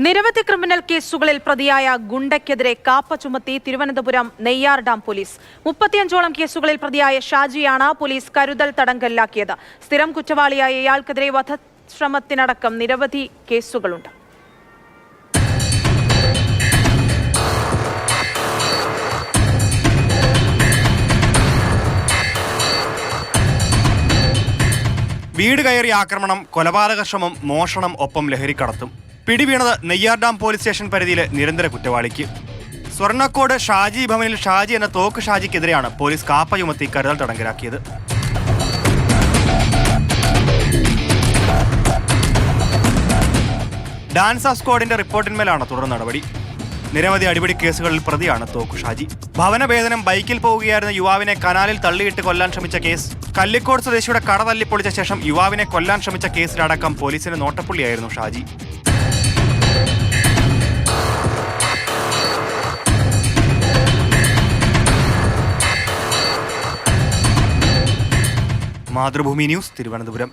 നിരവധി ക്രിമിനൽ കേസുകളിൽ പ്രതിയായ ഗുണ്ടയ്ക്കെതിരെ കാപ്പ ചുമത്തി തിരുവനന്തപുരം നെയ്യാർ ഡാം പോലീസ്. 35ഓളം കേസുകളിൽ പ്രതിയായ ഷാജിയാണ് പോലീസ് കരുതൽ തടങ്കലിലാക്കിയത്. സ്ഥിരം കുറ്റവാളിയായ ഇയാൾക്കെതിരെ വധശ്രമത്തിനടക്കം നിരവധി കേസുകളുണ്ട്. വീട് കയറി ആക്രമണം, കൊലപാതക ശ്രമം, മോഷണം, ഒപ്പം ലഹരിക്കടത്തും. പിടിവീണത് നെയ്യാർ ഡാം പോലീസ് സ്റ്റേഷൻ പരിധിയിലെ നിരന്തര കുറ്റവാളിക്ക്. സ്വർണ്ണക്കോട് ഷാജി ഭവനിൽ ഷാജി എന്ന തോക്ക് ഷാജിക്കെതിരെയാണ് പോലീസ് കാപ്പ ചുമത്തി കരുതൽ തടങ്കലിലാക്കിയത്. ഡാൻസ് ഓഫ് സ്ക്വാഡിന്റെ റിപ്പോർട്ടിന്മേലാണ് തുടർ നടപടി. നിരവധി അടിപിടി കേസുകളിൽ പ്രതിയാണ് തോക്കു ഷാജി. ഭവനഭേദനം ബൈക്കിൽ പോവുകയായിരുന്ന യുവാവിനെ കനാലിൽ തള്ളിയിട്ട് കൊല്ലാൻ ശ്രമിച്ച കേസ്, കല്ലിക്കോട് സ്വദേശിയുടെ കട തല്ലിപ്പൊളിച്ച ശേഷം യുവാവിനെ കൊല്ലാൻ ശ്രമിച്ച കേസിലടക്കം പോലീസിന് നോട്ടപ്പുള്ളിയായിരുന്നു ഷാജി. മാതൃഭൂമി ന്യൂസ്, തിരുവനന്തപുരം.